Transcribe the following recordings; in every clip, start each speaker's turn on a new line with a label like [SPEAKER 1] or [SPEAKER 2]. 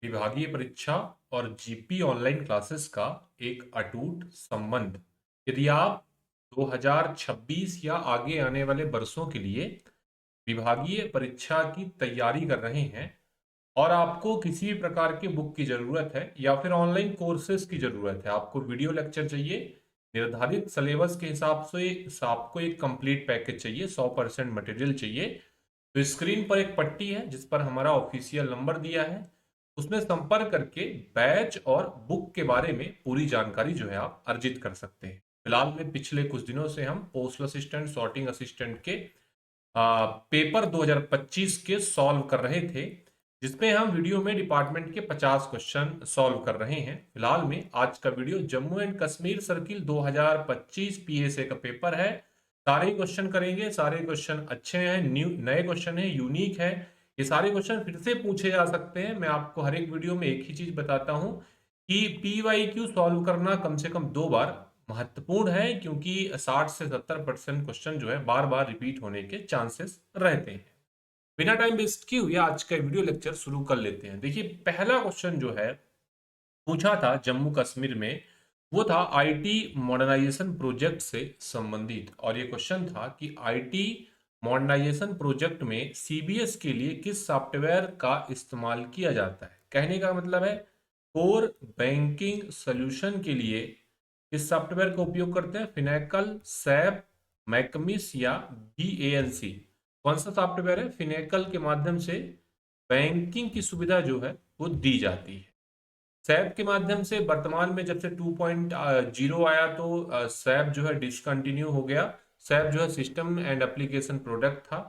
[SPEAKER 1] विभागीय परीक्षा और जीपी ऑनलाइन क्लासेस का एक अटूट संबंध। यदि आप 2026 या आगे आने वाले वर्षों के लिए विभागीय परीक्षा की तैयारी कर रहे हैं और आपको किसी भी प्रकार की बुक की जरूरत है या फिर ऑनलाइन कोर्सेज की जरूरत है, आपको वीडियो लेक्चर चाहिए, निर्धारित सिलेबस के हिसाब से आपको एक कंप्लीट पैकेज चाहिए, 100% मटेरियल चाहिए, तो स्क्रीन पर एक पट्टी है जिस पर हमारा ऑफिशियल नंबर दिया है, उसमें संपर्क करके बैच और बुक के बारे में पूरी जानकारी जो है आप अर्जित कर सकते हैं। फिलहाल में पिछले कुछ दिनों से हम पोस्टल असिस्टेंट, सॉर्टिंग असिस्टेंट के पेपर 2025 के सॉल्व कर रहे थे, जिसमें हम वीडियो में डिपार्टमेंट के 50 क्वेश्चन सॉल्व कर रहे हैं। फिलहाल में आज का video Jammu and Kashmir circle 2025 PSA का पेपर है। सारे क्वेश्चन करेंगे, सारे क्वेश्चन अच्छे हैं, न्यू नए क्वेश्चन है, यूनिक है। ये सारे क्वेश्चन फिर से पूछे जा सकते हैं। मैं आपको हर एक वीडियो में एक ही चीज बताता हूं कि पीवाईक्यू सॉल्व करना कम से कम 2 बार महत्वपूर्ण है, क्योंकि 60 से 70% क्वेश्चन जो है बार बार रिपीट होने के चांसेस रहते हैं। बिना टाइम वेस्ट किए हुए आज का वीडियो लेक्चर शुरू कर लेते हैं। देखिए, पहला क्वेश्चन जो है पूछा था जम्मू कश्मीर में, वो था आईटी मॉडर्नाइजेशन प्रोजेक्ट से संबंधित, और ये क्वेश्चन था कि आईटी मॉडर्नाइजेशन प्रोजेक्ट में सीबीएस के लिए किस सॉफ्टवेयर का इस्तेमाल किया जाता है। कहने का मतलब है कोर बैंकिंग सॉल्यूशन के लिए किस सॉफ्टवेयर का उपयोग करते हैं, फिनेकल, सैप, मैकमिस या बीएएनसी। कौन सा सॉफ्टवेयर है, फिनेकल के माध्यम से बैंकिंग की सुविधा जो है वो दी जाती है। सैप के माध्यम से वर्तमान में जब से 2.0 आया तो सैप जो है डिसकंटिन्यू हो गया। सैप जो है सिस्टम एंड एप्लीकेशन प्रोडक्ट था।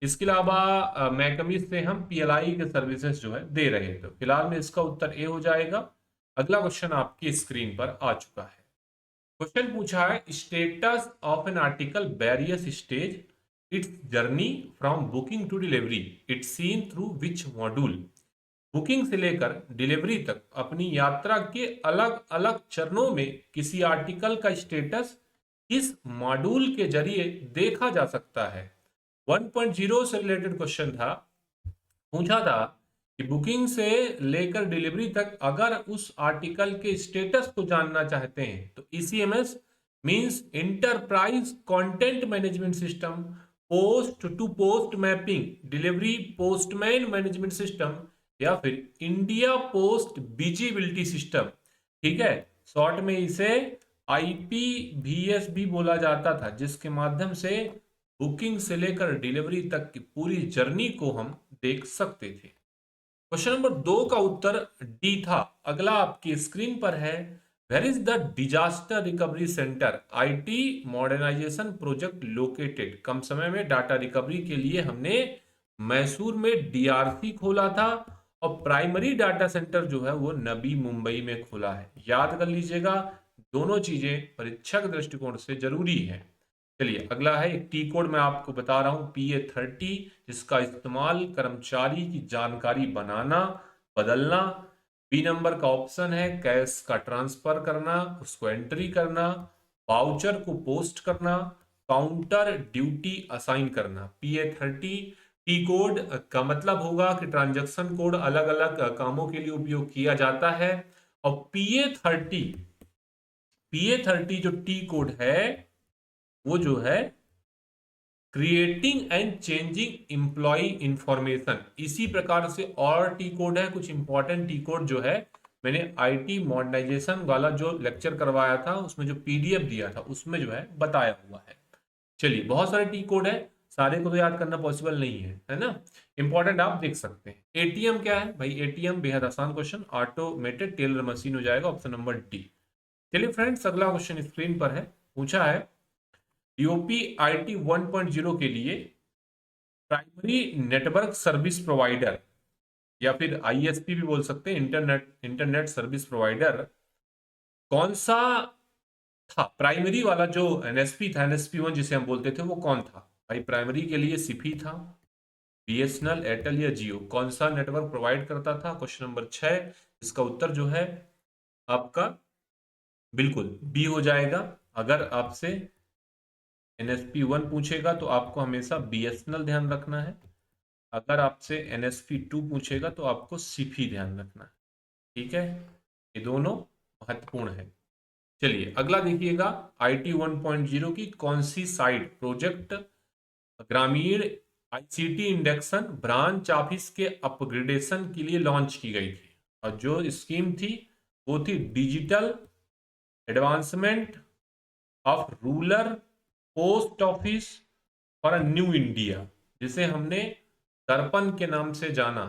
[SPEAKER 1] इसके अलावा मैकमिस से हम पीएलआई के सर्विसेज जो है दे रहे थे। फिलहाल में इसका उत्तर ए हो जाएगा। अगला क्वेश्चन आपकी स्क्रीन पर आ चुका है। क्वेश्चन पूछा है status of an article various stage its journey from booking to delivery it's seen through which module. Booking से लेकर डिलीवरी तक अपनी यात्रा के अलग अलग चरणों में किसी आर्टिकल का स्टेटस किस मॉड्यूल के जरिए देखा जा सकता है। 1.0 से रिलेटेड क्वेश्चन था। पूछा था कि बुकिंग से लेकर डिलीवरी तक अगर उस आर्टिकल के स्टेटस को जानना चाहते हैं तो ECMS means enterprise content management system, post to post mapping delivery postman management system, या फिर इंडिया पोस्ट विजिबिलिटी सिस्टम। ठीक है, शॉर्ट में इसे आईपीवीएस भी बोला जाता था, जिसके माध्यम से बुकिंग से लेकर डिलीवरी तक की पूरी जर्नी को हम देख सकते थे। क्वेश्चन नंबर 2 का उत्तर डी था। अगला आपकी स्क्रीन पर है, where is the disaster recovery centre IT modernisation project located. कम समय में डाटा रिकवरी के लिए हमने मैसूर में डीआरसी खोला था, और प्राइमरी डाटा सेंटर जो है वो नबी मुंबई में खुला है। याद कर लीजिएगा, दोनों चीजें परीक्षा के दृष्टिकोण से जरूरी है। चलिए अगला है, एक टी कोड मैं आपको बता रहा हूं, PA30, जिसका इस्तेमाल कर्मचारी की जानकारी बनाना, बदलना। बी नंबर का ऑप्शन है कैश का ट्रांसफर करना, उसको एंट्री करना, वाउचर को पोस्ट करना, काउंटर ड्यूटी असाइन करना। PA30 टी कोड का मतलब होगा कि ट्रांजैक्शन कोड अलग अलग कामों के लिए उपयोग किया जाता है। और PA30 जो टी कोड है वो जो है creating and changing employee information. इसी प्रकार से और टी कोड है, कुछ इंपॉर्टेंट टी कोड जो है मैंने आईटी मॉडर्नाइजेशन वाला जो लेक्चर करवाया था उसमें जो पीडीएफ दिया था उसमें जो है बताया हुआ है। चलिए, बहुत सारे टी कोड है, सारे को तो याद करना पॉसिबल नहीं है ना। इंपॉर्टेंट आप देख सकते हैं। एटीएम क्या है भाई, एटीएम बेहद आसान क्वेश्चन, ऑटोमेटेड टेलर मशीन हो जाएगा, ऑप्शन नंबर डी। चलिए फ्रेंड्स, अगला क्वेश्चन स्क्रीन पर है। पूछा है यूपी आईटी 1.0 के लिए प्राइमरी नेटवर्क सर्विस प्रोवाइडर, या फिर आईएसपी भी बोल सकते हैं, इंटरनेट सर्विस प्रोवाइडर, कौन सा था। प्राइमरी वाला जो एनएसपी था, NSP1 जिसे हम बोलते थे, वो कौन था भाई। प्राइमरी के लिए सिफी था, बीएसएनएल, एयरटेल या जियो। कौन सा नेटवर्क प्रोवाइड करता था, क्वेश्चन नंबर 6। इसका उत्तर जो है आपका बिल्कुल बी हो जाएगा। अगर आपसे NSP1 पूछेगा तो आपको हमेशा बीएसएनएल ध्यान रखना है। अगर आपसे NSP 2 पूछेगा तो आपको CP ध्यान रखना है, ठीक है। ये दोनों महत्वपूर्ण है। चलिए अगला देखिएगा, IT 1.0 की कौन सी साइट प्रोजेक्ट ग्रामीण ICT इंडक्शन ब्रांच ऑफिस के अपग्रेडेशन के लिए लॉन्च की गई थी, और जो स्कीम थी वो थी digital advancement of rural post office for a new India, जिसे हमने दर्पण के नाम से जाना।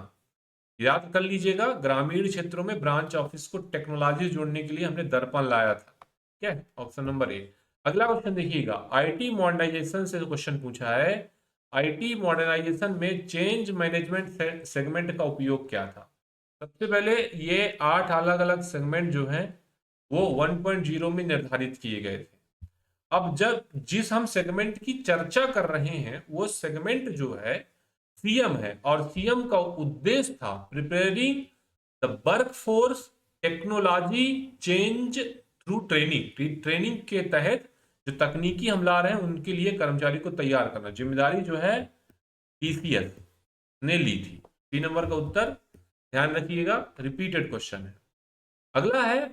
[SPEAKER 1] याद कर लीजिएगा, ग्रामीण क्षेत्रों में ब्रांच ऑफिस को टेक्नोलॉजी जोड़ने के लिए हमने दर्पण लाया था, ठीक है, ऑप्शन नंबर ए। अगला क्वेश्चन देखिएगा, आईटी मॉडर्नाइजेशन से क्वेश्चन पूछा है, आईटी मॉडर्नाइजेशन में चेंज मैनेजमेंट सेगमेंट का उपयोग क्या था। सबसे पहले ये 8 अलग अलग सेगमेंट जो हैं वो 1.0 में निर्धारित किए गए थे। अब जब जिस हम सेगमेंट की चर्चा कर रहे हैं वो सेगमेंट जो है सीएम है, और सीएम का उद्देश्य था preparing the work force technology change through training. Training के तहत जो तकनीकी हम ला रहे हैं उनके लिए कर्मचारी को तैयार करना, जिम्मेदारी जो है टीसीएस ने ली थी। 3 नंबर का उत्तर ध्यान रखिएगा, रिपीटेड क्वेश्चन है। अगला है,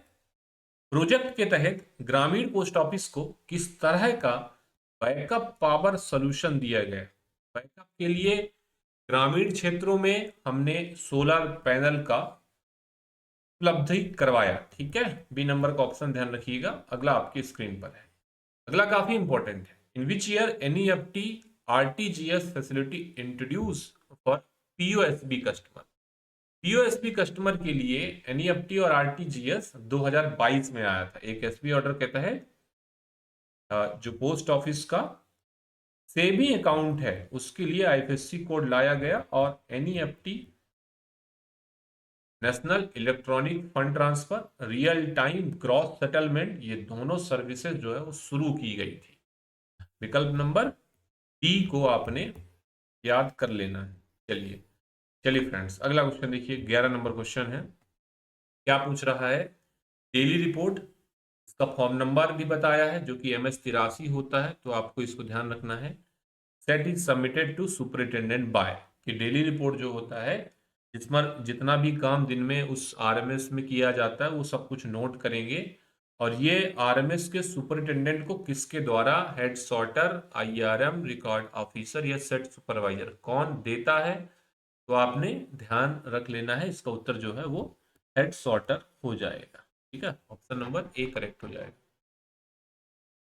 [SPEAKER 1] प्रोजेक्ट के तहत ग्रामीण पोस्ट ऑफिस को किस तरह का बैकअप पावर सॉल्यूशन दिया गया। बैकअप के लिए ग्रामीण क्षेत्रों में हमने सोलर पैनल का उपलब्धि करवाया, ठीक है। B नंबर का ऑप्शन ध्यान रखिएगा। अगला आपकी स्क्रीन पर है, अगला काफी इंपॉर्टेंट है, in which year NEFT RTGS facility introduce for POSB customer. POSB customer के लिए NEFT और RTGS 2022 में आया था। एक SB ऑर्डर के तहत जो पोस्ट ऑफिस का सेविंग अकाउंट है उसके लिए IFSC कोड लाया गया, और NEFT national electronic fund transfer real time gross settlement, ये दोनों सर्विसेज जो है वो शुरू की गई थी। विकल्प नंबर डी को आपने याद कर लेना है। चलिए चलिए फ्रेंड्स, अगला क्वेश्चन देखिए, 11 नंबर क्वेश्चन है। क्या पूछ रहा है, डेली रिपोर्ट, इसका फॉर्म नंबर भी बताया है जो कि MS 83 होता है, तो आपको इसको ध्यान रखना है। Set is submitted to superintendent by, कि डेली रिपोर्ट जो होता है जिसमें जितना भी काम दिन में उस RMS में किया जाता है वो सब कुछ नोट करेंगे, और ये RMS के सुपरिटेंडेंट को किसके द्वारा, head sorter, IRM, record officer या सेट सुपरवाइजर, कौन देता है, तो आपने ध्यान रख लेना है। इसका उत्तर जो है वो हेड सॉर्टर हो जाएगा, ठीक है, ऑप्शन नंबर ए करेक्ट हो जाएगा।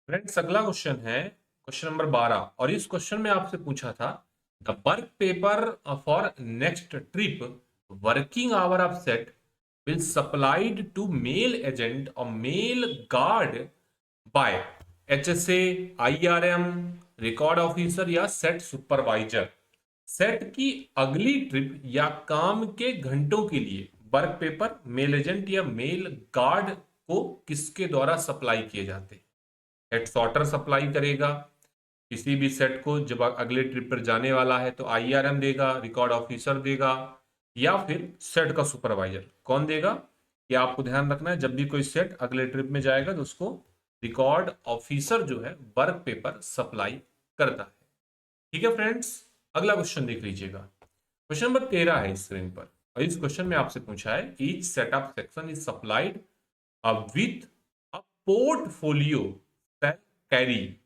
[SPEAKER 1] फ्रेंड्स अगला क्वेश्चन है क्वेश्चन नंबर 12, और इस क्वेश्चन में आपसे पूछा था, the work paper for next trip working hour of set will supplied to mail agent और mail guard by HSA, IRM, record officer या सेट सुपरवाइजर। सेट की अगली ट्रिप या काम के घंटों के लिए वर्क पेपर मेल एजेंट या मेल गार्ड को किसके द्वारा सप्लाई किए जाते हैं। हेड सॉर्टर सप्लाई करेगा किसी भी सेट को, जब अगले ट्रिप पर जाने वाला है तो IRM देगा, रिकॉर्ड ऑफिसर देगा, या फिर सेट का सुपरवाइजर कौन देगा। ये आपको ध्यान रखना है, जब भी कोई सेट अगले ट्रिप में जाएगा तो उसको रिकॉर्ड ऑफिसर जो है वर्क पेपर सप्लाई करता है, ठीक है फ्रेंड्स। अगला क्वेश्चन देख लीजिएगा, क्वेश्चन नंबर 13 है स्क्रीन पर, और इस क्वेश्चन में आपसे पूछा है, each set of section is supplied with a portfolio carry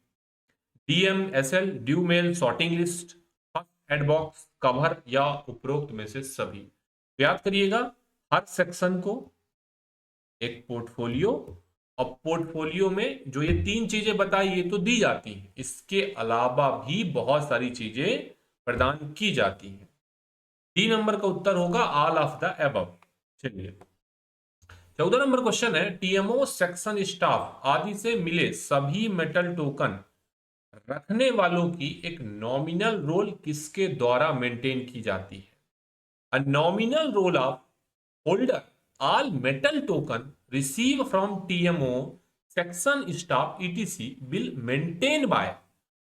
[SPEAKER 1] DMSL due mail sorting list head box cover या उपरोक्त में से सभी। याद करिएगा, हर सेक्शन को एक पोर्टफोलियो, और पोर्टफोलियो में जो ये 3 चीजें बताई ये तो दी जाती हैं, इसके अलावा भी बहुत सारी चीजें प्रदान की जाती हैं। 3 नंबर का उत्तर होगा ऑल ऑफ द एबव। चलिए 14 नंबर क्वेश्चन है, TMO सेक्शन स्टाफ आदि से मिले सभी मेटल टोकन रखने वालों की एक नॉमिनल रोल किसके द्वारा मेंटेन की जाती है। A nominal roll of holder all metal token receive from TMO section staff ETC will maintain by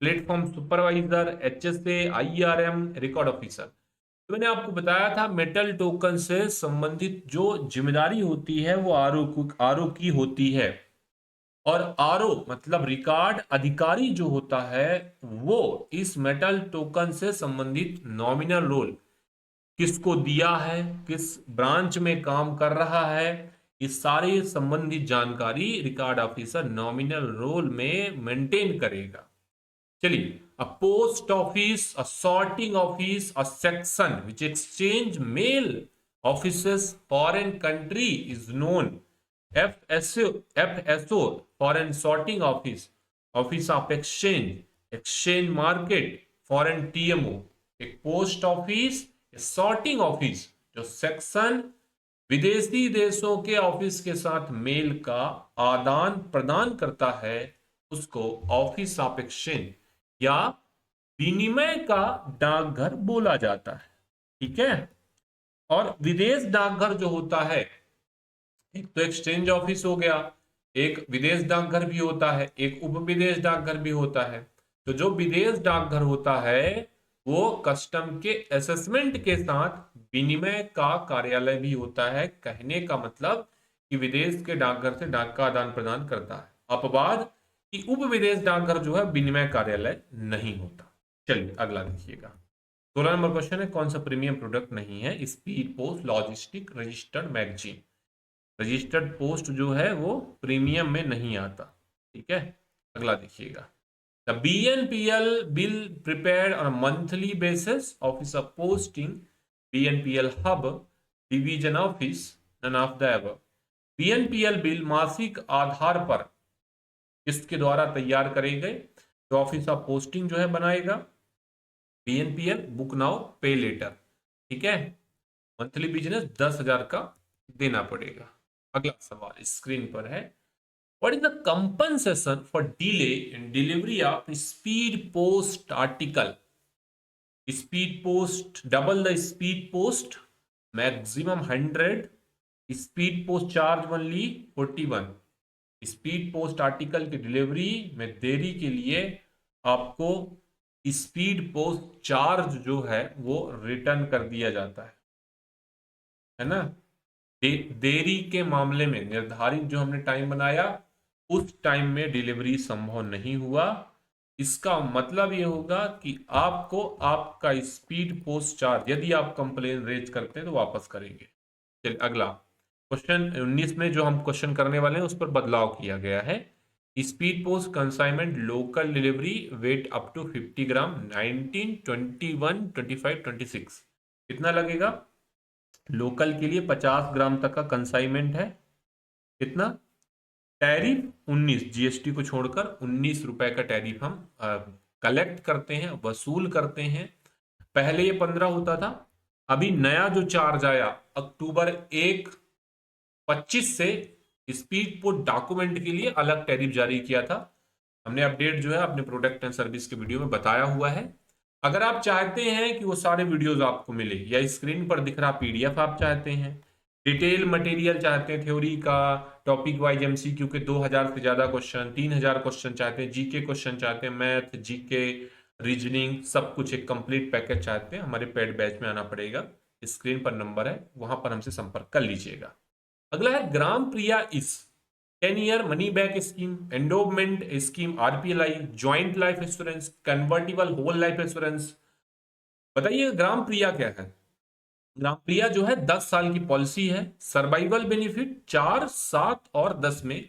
[SPEAKER 1] platform supervisor, HSA, IRM, record officer. तो मैंने आपको बताया था मेटल टोकन से संबंधित जो जिम्मेदारी होती है वो आरओ की होती है, और आरओ मतलब रिकॉर्ड अधिकारी जो होता है वो इस मेटल टोकन से संबंधित नॉमिनल रोल किसको दिया है, किस ब्रांच में काम कर रहा है, इस सारे संबंधित जानकारी रिकॉर्ड ऑफिसर नॉमिनल रोल में मेंटेन करेगा। चलिए, a post office, a sorting office, a section which exchange mail offices foreign country is known FSO foreign sorting office, office of exchange, exchange market, foreign TMO. एक post office, sorting office जो section विदेशी देशों के office के साथ mail का आदान प्रदान करता है, उसको ऑफिस ऑफ एक्सचेंज या विनिमय का डाकघर बोला जाता है। ठीक है। और विदेश डाकघर जो होता है, एक तो एक्सचेंज ऑफिस हो गया, एक विदेश डाकघर भी होता है, एक उप विदेश डाकघर भी होता है। तो जो विदेश डाकघर होता है वो कस्टम के असेसमेंट के साथ विनिमय का कार्यालय भी होता है। कहने का मतलब कि विदेश के डाकघर से डाक का आदान प्रदान करता है। अपवाद कि उप विदेश डाकघर जो है विनिमय कार्यालय नहीं होता। चलिए अगला देखिएगा। 16 नंबर क्वेश्चन है, कौन सा प्रीमियम प्रोडक्ट नहीं है? Speed post logistic registered magazine. Registered post जो है वो प्रीमियम में नहीं आता। ठीक है। अगला देखिएगा। The BNPL bill prepared on a monthly basis, office of posting, BNPL hub, division office, none of the above। BNPL bill मासिक आधार पर किसके द्वारा तैयार करे गए? तो ऑफिस ऑफ पोस्टिंग जो है बनाएगा। BNPL बुक नाउ पे लेटर। ठीक है। मंथली बिजनेस 10,000 का देना पड़ेगा। अगला सवाल स्क्रीन पर है, what is the compensation for delay in delivery of speed post article? Speed post double the speed post, maximum 100, speed post charge only 41। Speed post article की डिलीवरी में देरी के लिए आपको स्पीड पोस्ट चार्ज जो है वो रिटर्न कर दिया जाता है ना। देरी के मामले में निर्धारित जो हमने टाइम बनाया उस टाइम में डिलीवरी संभव नहीं हुआ, इसका मतलब ये होगा कि आपको आपका स्पीड पोस्ट चार्ज यदि आप कंप्लेन रेज करते हैं तो वापस करेंगे। चलिए अगला क्वेश्चन 19 में जो हम क्वेश्चन करने वाले हैं उस पर बदलाव किया गया है। Speed post consignment local delivery weight up to 50 gram 19, 21, 25, 26 कितना लगेगा? लोकल के लिए 50 ग्राम तक का कंसाइनमेंट है। कितना? टैरिफ 19, जीएसटी को छोड़कर 19 रुपए का टैरिफ हम कलेक्ट करते हैं, वसूल करते हैं। पहले ये 15 होता था, अभी नया जो चार्ज आया अक्टूबर 1, 25 से स्पीड पोस्ट डॉक्यूमेंट के लिए अलग टैरिफ जारी किया था। हमने अपडेट जो है अपने प्रोडक्ट एंड सर्विस के वीडियो में बताया हुआ है। अगर आप चाहते हैं कि वो सारे वीडियोस आपको मिले या स्क्रीन पर दिख रहा पीडीएफ आप चाहते हैं, डिटेल मटेरियल चाहते हैं, थ्योरी का टॉपिक वाइज एमसीक्यू के 2000 से ज्यादा क्वेश्चन, 3000 क्वेश्चन चाहते हैं, जीके क्वेश्चन चाहते हैं, मैथ जीके रीजनिंग सब कुछ एक कंप्लीट पैकेज चाहते हैं, हमारे पेड बैच में आना पड़ेगा। स्क्रीन पर नंबर है, वहां पर हमसे संपर्क कर लीजिएगा। अगला है ग्राम Priya is 10 year money back scheme, endowment scheme, RPLI, joint life insurance, convertible whole life insurance. बताइए ग्राम प्रिया क्या है? ग्राम प्रिया जो है 10 साल की पॉलिसी है। सर्वाइवल बेनिफिट 4, 7 और 10 में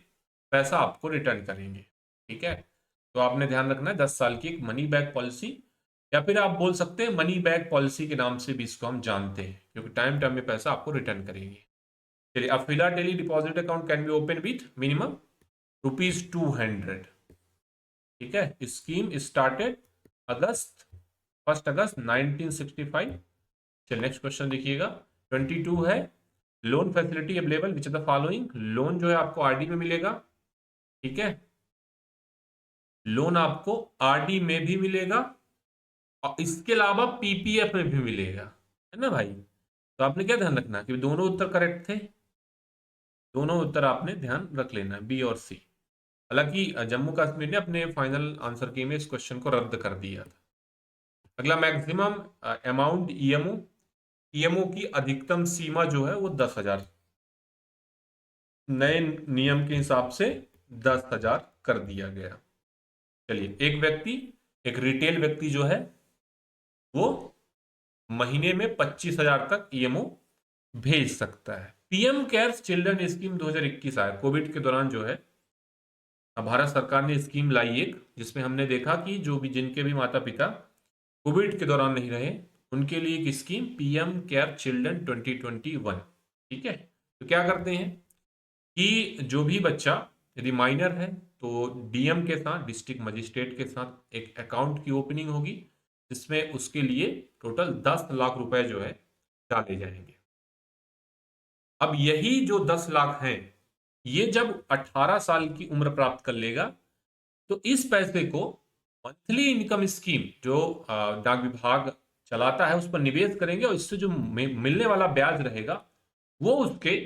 [SPEAKER 1] पैसा आपको रिटर्न करेंगे। ठीक है। तो आपने ध्यान रखना है 10 साल की एक मनी बैक पॉलिसी, या फिर आप बोल सकते हैं मनी बैक पॉलिसी के नाम से भी इसको हम जानते हैं, क्योंकि टाइम टाइम में पैसा आपको रिटर्न करेंगे। चलिए, अब philately deposit account can be open with minimum ₹200। ठीक है। स्कीम स्टार्टेड अगस्त 1 अगस्त 1965। चलिए नेक्स्ट क्वेश्चन देखिएगा। 22 है, loan facility available which the following. Loan जो है आपको आरडी में मिलेगा। ठीक है। लोन आपको आरडी में भी मिलेगा और इसके अलावा पीपीएफ में भी मिलेगा, है ना भाई। तो आपने क्या ध्यान रखना कि दोनों उत्तर करेक्ट थे, दोनों उत्तर आपने ध्यान रख लेना, बी और सी। हालांकि जम्मू कश्मीर ने अपने फाइनल आंसर की में इस क्वेश्चन को रद्द कर दिया था। अगला मैक्सिमम अमाउंट ईएमओ, ईएमओ की अधिकतम सीमा जो है वो 10,000, नए नियम के हिसाब से 10,000 कर दिया गया। चलिए, एक व्यक्ति, एक रिटेल व्यक्ति जो है वो महीने में 25,000 तक ईएमओ भेज सकता है। पीएम केयर्स चिल्ड्रन स्कीम 2021 आया, कोविड के दौरान जो है भारत सरकार ने स्कीम लाई एक, जिसमें हमने देखा कि जो भी जिनके भी माता पिता कोविड के दौरान नहीं रहे उनके लिए एक स्कीम पीएम केयर चिल्ड्रन 2021। ठीक है, तो क्या करते हैं कि जो भी बच्चा यदि माइनर है तो डीएम के साथ, डिस्ट्रिक्ट मजिस्ट्रेट के साथ एक अकाउंट की ओपनिंग होगी, जिसमें उसके लिए टोटल 10 लाख रुपए जो है डाले जाएंगे। अब यही जो 10 लाख हैं, ये जब 18 साल की उम्र प्राप्त कर लेगा तो इस पैसे को मंथली इनकम स्कीम जो डाक विभाग चलाता है उस पर निवेश करेंगे, और इससे जो मिलने वाला ब्याज रहेगा वो उसके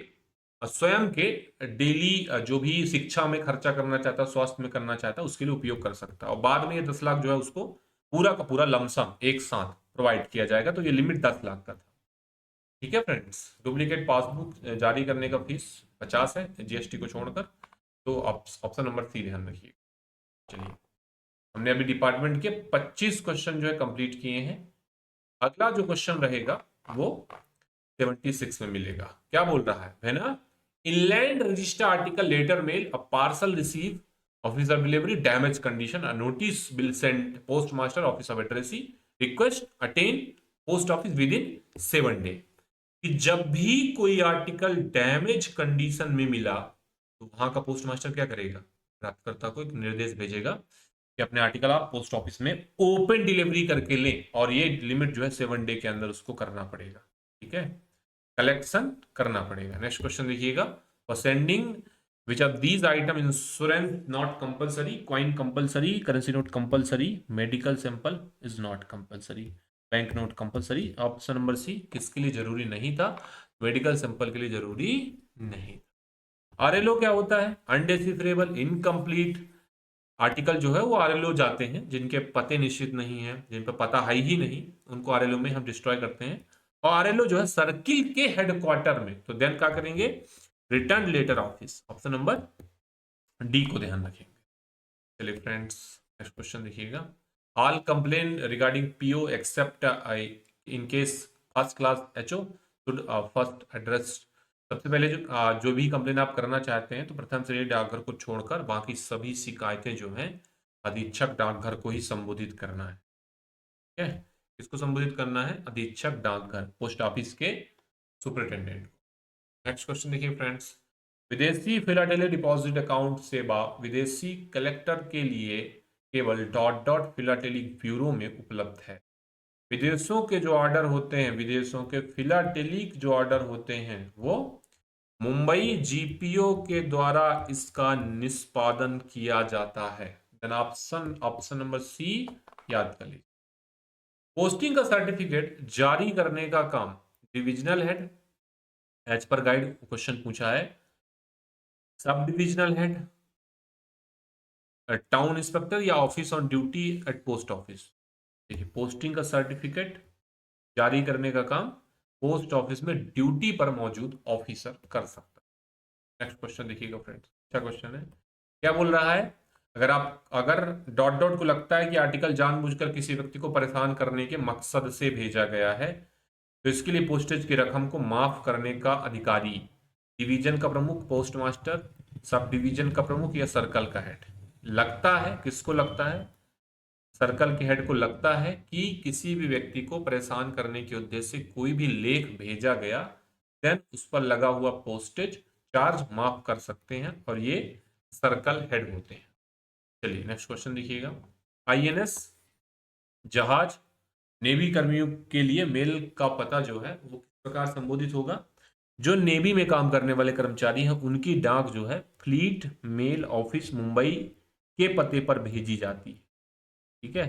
[SPEAKER 1] स्वयं के डेली जो भी शिक्षा में खर्चा करना चाहता है, स्वास्थ्य में करना चाहता है, उसके लिए उपयोग कर सकता है। और बाद में ये 10 लाख जो है उसको पूरा का पूरा लमसम एक साथ प्रोवाइड किया जाएगा। तो ये लिमिट 10 लाख का था। ठीक है फ्रेंड्स, डुप्लीकेट पासबुक जारी करने का फीस 50 है जीएसटी को छोड़कर। तो ऑप्शन नंबर सी ध्यान रखिए। चलिए, हमने अभी डिपार्टमेंट के 25 क्वेश्चन जो है कंप्लीट किए हैं। अगला जो क्वेश्चन रहेगा वो 76 में मिलेगा। क्या बोल रहा है ना, inland register article later mail a parcel receive officer delivery damage condition a notice will send postmaster office of addressee request attain post office within 7 day। कि जब भी कोई आर्टिकल डैमेज कंडीशन में मिला तो वहां का पोस्ट मास्टर क्या करेगा, प्राप्तकर्ता को एक निर्देश भेजेगा कि अपने आर्टिकल आप पोस्ट ऑफिस में ओपन डिलीवरी करके लें, और ये लिमिट जो है 7 डे के अंदर उसको करना पड़ेगा। ठीक है, कलेक्शन करना पड़ेगा। नेक्स्ट क्वेश्चन देखिएगा, for sending which of these item insurance not compulsory, coin compulsory, currency note compulsory, medical sample is not compulsory, bank note compulsory. Option number C किसके लिए जरूरी नहीं था, मेडिकल सैंपल के लिए जरूरी नहीं। आरएलओ क्या होता है, अनडेसिफरेबल इनकम्प्लीट आर्टिकल जो है वो आरएलओ जाते हैं, जिनके पते निश्चित नहीं है, जिन पर पता है ही नहीं, उनको आरएलओ में हम डिस्ट्रॉय करते हैं। और आरएलओ जो है सर्किल के हेडक्वार्टर में, तो देन क्या करेंगे, return letter office. Option number D को ध्यान रखेंगे। चलिए फ्रेंड्स, नेक्स्ट क्वेश्चन देखिएगा, all complain regarding PO except in case first class HO should first address. सबसे पहले जो भी कंप्लेन आप करना चाहते हैं तो प्रथम श्रेणी डाकघर को छोड़कर बाकी सभी शिकायतें जो हैं अधीक्षक डाकघर को ही संबोधित करना है। ठीक है, किसको संबोधित करना है, अधीक्षक डाकघर, पोस्ट ऑफिस के सुपरिटेंडेंट को। नेक्स्ट क्वेश्चन देखिए फ्रेंड्स, विदेशी फिलाटेली डिपॉजिट अकाउंट सेवा विदेशी कलेक्टर के लिए केवल डॉट डॉट फिलाटेलिक ब्यूरो में उपलब्ध है। विदेशों के जो ऑर्डर होते हैं, विदेशों के फिलाटेलिक जो ऑर्डर होते हैं वो मुंबई जीपीओ के द्वारा इसका निष्पादन किया जाता है। देन ऑप्शन नंबर सी याद कर लीजिए। पोस्टिंग का सर्टिफिकेट जारी करने का काम divisional head, as per guide question पूछा है, sub divisional head, town inspector, या office on duty at post office. देखिए, पोस्टिंग का सर्टिफिकेट जारी करने का काम पोस्ट ऑफिस में ड्यूटी पर मौजूद ऑफिसर कर सकता है। नेक्स्ट क्वेश्चन देखिएगा फ्रेंड्स, अच्छा क्वेश्चन है। क्या बोल रहा है, अगर डॉट डॉट को लगता है कि आर्टिकल जानबूझकर किसी व्यक्ति को परेशान करने के मकसद से भेजा गया है तो इसके लिए पोस्टेज की रकम को माफ करने का अधिकारी डिवीजन का प्रमुख, पोस्ट मास्टर, सब डिवीजन का प्रमुख, या सर्कल का हेड। लगता है, किसको लगता है, सर्कल के हेड को लगता है कि किसी भी व्यक्ति को परेशान करने के उद्देश्य से कोई भी लेख भेजा गया, देन उस पर लगा हुआ पोस्टेज चार्ज माफ कर सकते हैं, और ये सर्कल हेड होते हैं। चलिए नेक्स्ट क्वेश्चन देखिएगा, आईएनएस जहाज नेवी कर्मियों के लिए मेल का पता जो है वो किस प्रकार संबोधित होगा। जो नेवी में काम करने वाले कर्मचारी हैं उनकी डाक जो है फ्लीट मेल ऑफिस मुंबई के पते पर भेजी जाती है। ठीक है,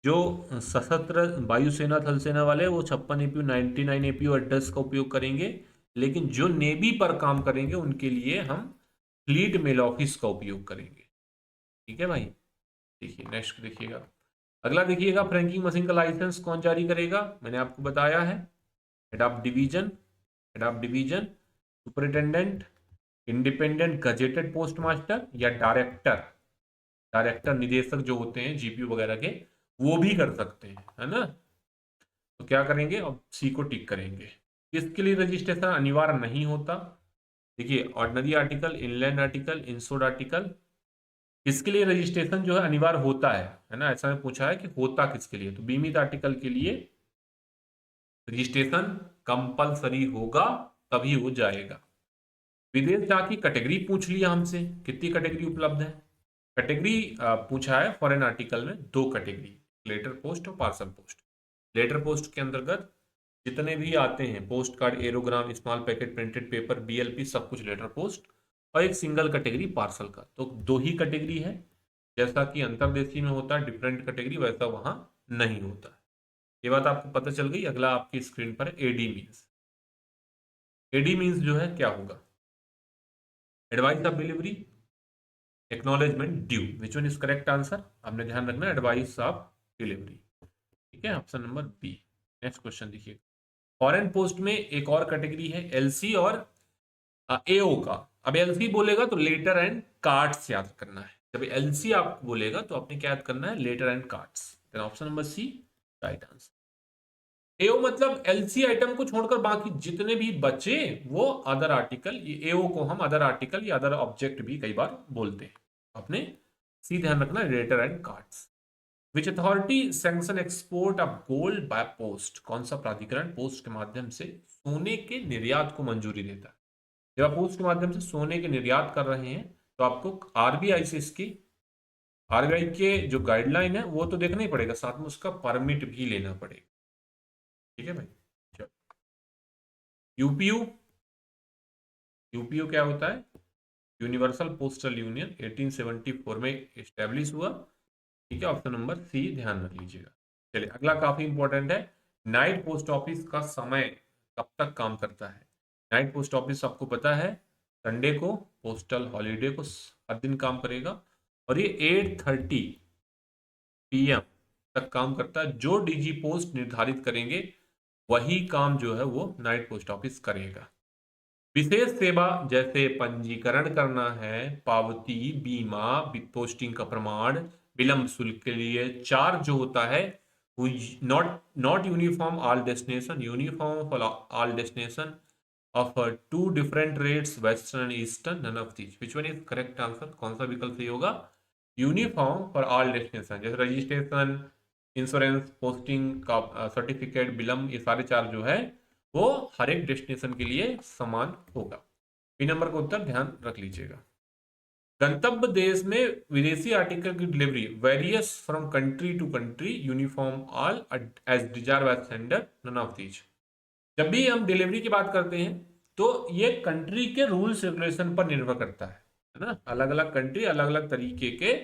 [SPEAKER 1] जो सशस्त्र वायुसेना थल सेना वाले वो 56 एपीयू 99 एपीयू एड्रेस का उपयोग करेंगे, लेकिन जो नेवी पर काम करेंगे उनके लिए हम फ्लीट मेल ऑफिस का उपयोग करेंगे। ठीक है भाई, देखिए नेक्स्ट देखिएगा, अगला देखिएगा, फ्रैंकिंग मशीन का लाइसेंस कौन जारी करेगा। मैंने आपको बताया है, head of division, superintendent, independent gazetted post master, या डायरेक्टर निदेशक जो होते हैं जीपीयू वगैरह के, वो भी कर सकते हैं, है ना। तो क्या करेंगे, अब सी को टिक करेंगे। किसके लिए रजिस्ट्रेशन अनिवार्य नहीं होता? देखिए, ordinary article, inland article, insured article, किसके लिए रजिस्ट्रेशन जो है अनिवार्य होता है ना, ऐसा पूछा है कि होता किसके लिए, तो बीमित आर्टिकल के लिए रजिस्ट्रेशन कंपलसरी होगा, तभी हो जाएगा। विदेश जाके कैटेगरी पूछ लिया हमसे, कितनी कैटेगरी उपलब्ध है? कैटेगरी पूछा है फॉरेन आर्टिकल में, दो कैटेगरी, लेटर पोस्ट और पार्सल पोस्ट। लेटर पोस्ट के अंतर्गत जितने भी आते हैं, post card, aerogramme, small packet, printed paper, BLP, सब कुछ लेटर पोस्ट, और एक सिंगल कैटेगरी पार्सल का। तो दो ही कैटेगरी है, जैसा कि अंतर्देशीय में होता है डिफरेंट कैटेगरी, वैसा वहां नहीं होता है। ये बात आपको पता चल गई। अगला आपकी स्क्रीन पर एडी मीन्स। एडी मीन्स जो है क्या होगा? Advice of delivery, acknowledgement, due. Which one is correct answer? आपने ध्यान रखना, एडवाइस ऑफ डिलीवरी। ठीक है, option number B. Next question देखिए, फॉरेन पोस्ट में एक और कैटेगरी है एलसी और एओ का। अब एलसी बोलेगा तो लेटर एंड कार्ड्स याद करना है। जब एलसी आपको बोलेगा तो आपने क्या याद करना है? Letter and cards. Then option number C right answer. AO मतलब एलसी आइटम को छोड़कर बाकी जितने भी बचे वो अदर आर्टिकल। ये एओ को हम अदर आर्टिकल या अदर ऑब्जेक्ट भी कई बार बोलते हैं। आपने सी ध्यान रखना, letter and cards. Which authority sanction export of gold by post? कौन सा प्राधिकरण पोस्ट के माध्यम से सोने के निर्यात को मंजूरी देता है? जब आप पोस्ट के माध्यम से सोने के निर्यात कर रहे हैं तो आपको आरबीआई से इसकी, आरबीआई के जो गाइडलाइन है वो तो देखना ही पड़ेगा, साथ में उसका परमिट भी लेना पड़ेगा। ठीक है भाई, चलो। यूपीयू, यूपीयू क्या होता है? यूनिवर्सल पोस्टल यूनियन, 1874 में एस्टेब्लिश हुआ। ठीक है, ऑप्शन नंबर सी ध्यान रख लीजिएगा। चलिए, अगला काफी इंपॉर्टेंट है। नाइट पोस्ट ऑफिस का समय कब तक काम करता है? नाइट पोस्ट ऑफिस आपको पता है संडे को, पोस्टल हॉलीडे को हर दिन काम करेगा, और ये 8:30 PM तक काम करता है। जो डीजी पोस्ट निर्धारित करेंगे वही काम जो है वो नाइट पोस्ट ऑफिस करेगा। विशेष सेवा जैसे पंजीकरण करना है, पावती, बीमा, पोस्टिंग का प्रमाण, विलंब शुल्क के लिए चार्ज जो होता है, not not uniform all destination, uniform for all destination of two different rates, western and eastern, none of these. Which one is correct answer? कौन सा विकल्प सही होगा? यूनिफॉर्म फॉर ऑल डेस्टिनेशन, जैसे रजिस्ट्रेशन, इंश्योरेंस, पोस्टिंग का certificate, विलंब, ये सारे चार्ज जो है वो हर एक डेस्टिनेशन के लिए समान होगा। बी नंबर का उत्तर ध्यान रख लीजिएगा। गंतव्य देश में विदेशी आर्टिकल की delivery various from country to country, uniform all as desire by sender, none of these. जब भी हम डिलीवरी की बात करते हैं तो ये कंट्री के रूल्स रेगुलेशन पर निर्भर करता है ना। अलग अलग कंट्री अलग अलग तरीके के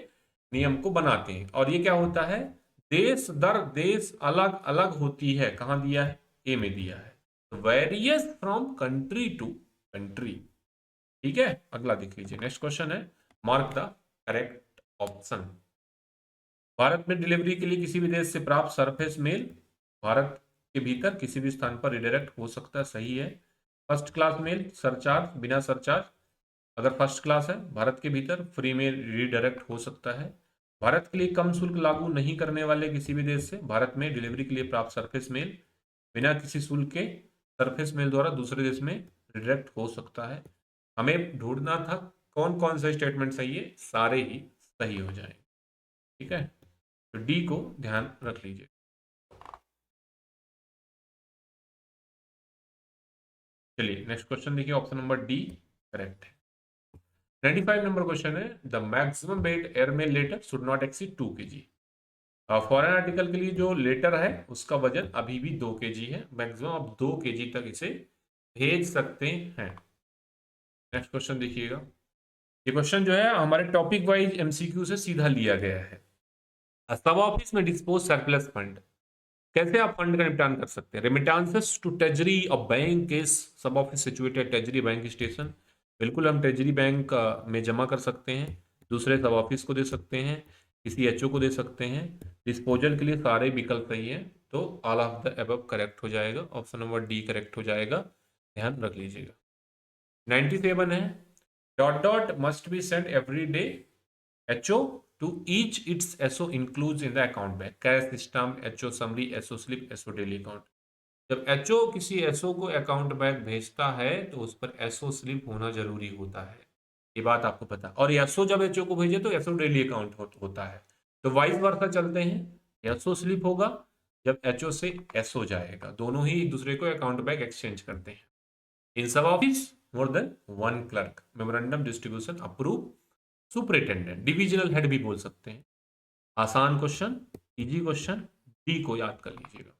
[SPEAKER 1] नियम को बनाते हैं, और ये क्या होता है, देश दर देश अलग अलग होती है। कहां दिया है? ए में दिया है। Various from country to country. ठीक है, अगला देख लीजिए। नेक्स्ट क्वेश्चन है, mark the correct option. Bharat में डिलीवरी के लिए किसी भी देश से प्राप्त सरफेस मेल भारत के भीतर किसी भी स्थान पर रिडायरेक्ट हो सकता है, सही है। फर्स्ट क्लास मेल सरचार्ज, बिना सरचार्ज, अगर फर्स्ट क्लास है भारत के भीतर फ्री में रिडायरेक्ट हो सकता है। भारत के लिए कम शुल्क लागू नहीं करने वाले किसी भी देश से भारत में डिलीवरी के लिए प्राप्त सरफेस मेल बिना किसी शुल्क के सरफेस मेल द्वारा दूसरे देश में रिडायरेक्ट हो सकता है। हमें ढूंढना था कौन कौन से स्टेटमेंट सही है, सारे ही सही हो जाएंगे। ठीक है, तो डी को ध्यान रख लीजिए। चलिए नेक्स्ट क्वेश्चन देखिए, ऑप्शन नंबर डी करेक्ट है। 95 नंबर क्वेश्चन है, the maximum weight airmail letter should not exceed 2 kg। Foreign article के लिए जो लेटर है उसका वजन अभी भी 2 kg है, मैक्सिमम आप 2 kg तक इसे भेज सकते हैं। नेक्स्ट क्वेश्चन देखिएगा, ये क्वेश्चन जो है हमारे टॉपिक वाइज एमसीक्यू से सीधा लिया गया है। सब ऑफिस में डिस्पोज सरप्लस फंड, कैसे आप फंड का निपटान कर सकते हैं? Remittances to treasury of bank is sub office situated treasury bank station, बिल्कुल हम ट्रेजरी बैंक में जमा कर सकते हैं, दूसरे सब ऑफिस को दे सकते हैं, किसी एचओ को दे सकते हैं। डिस्पोजल के लिए सारे विकल्प सही है, तो all of the above correct हो जाएगा, ऑप्शन नंबर डी करेक्ट हो जाएगा, ध्यान रख लीजिएगा। 97 है, dot dot must be sent every day, HO to each its SO includes in the account bag, cash stamp, HO summary, SO slip, SO daily account. जब HO किसी SO को account bag भेजता है तो उस पर एसओ स्लिप होना जरूरी होता है, ये बात आपको पता। और एसओ जब एचओ को भेजे तो एसओ डेली अकाउंट होता है। तो वाइस वर्सा चलते हैं, एसओ स्लिप होगा जब एचओ से एसओ जाएगा, दोनों ही एक दूसरे को अकाउंट बैग एक्सचेंज करते हैं। इन सब office more than one clerk, memorandum distribution approve, superintendent, divisional head भी बोल सकते हैं। आसान क्वेश्चन, इजी क्वेश्चन, डी को याद कर लीजिएगा।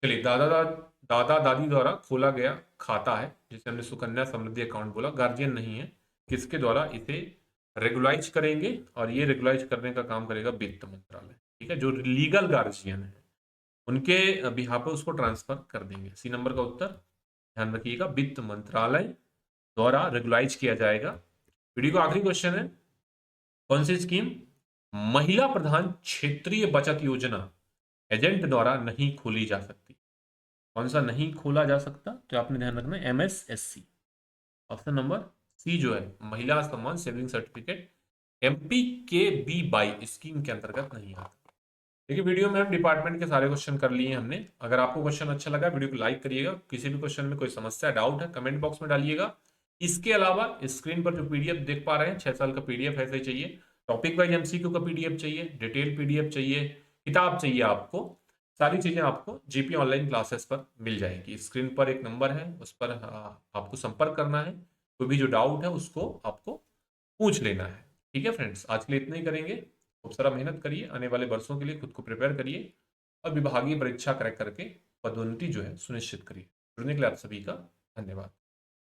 [SPEAKER 1] चलिए, दादा दादी द्वारा खोला गया खाता है जिसे हमने सुकन्या समृद्धि अकाउंट बोला, गार्जियन नहीं है, किसके द्वारा इसे रेगुलाइज करेंगे, और ये रेगुलाइज करने का काम करेगा वित्त मंत्रालय। ठीक है, जो लीगल गार्जियन है उनके बिहाफ पे उसको ट्रांसफर कर देंगे। सी नंबर का उत्तर ध्यान रखिएगा, वित्त मंत्रालय द्वारा रेगुलाइज किया जाएगा। वीडियो का आखिरी क्वेश्चन है, कौन सी स्कीम महिला प्रधान क्षेत्रीय बचत योजना एजेंट द्वारा नहीं खोली जा सकती? कौन सा नहीं खोला जा सकता? तो आपने ध्यान रखना है MSSC। ऑप्शन नंबर सी जो है महिला सम्मान सेविंग सर्टिफिकेट MPKBY स्कीम के अंतर्गत नहीं आता। देखिए, वीडियो में हम डिपार्टमेंट के सारे क्वेश्चन कर लिए हमने। अगर आपको क्वेश्चन अच्छा लगा वीडियो को लाइक करिएगा, किसी भी क्वेश्चन में कोई समस्या डाउट है कमेंट बॉक्स में डालिएगा। इसके अलावा स्क्रीन पर जो पीडीएफ देख पा रहे हैं 6 साल का पीडीएफ ऐसे चाहिए, टॉपिक वाइज एमसीक्यू का पीडीएफ चाहिए, डिटेल पीडीएफ चाहिए, किताब चाहिए आपको, सारी चीजें आपको जीपी ऑनलाइन क्लासेस पर मिल जाएगी। स्क्रीन पर एक नंबर है, उस पर आपको संपर्क करना है, कोई भी जो डाउट है उसको आपको पूछ लेना है। ठीक है फ्रेंड्स, आज के लिए इतना ही करेंगे। खूब सारा मेहनत करिए, आने वाले वर्षों के लिए खुद को प्रिपेयर करिए और विभागीय परीक्षा क्रैक करके पदोन्नति जो है सुनिश्चित करिए। जुड़ने के लिए आप सभी का धन्यवाद।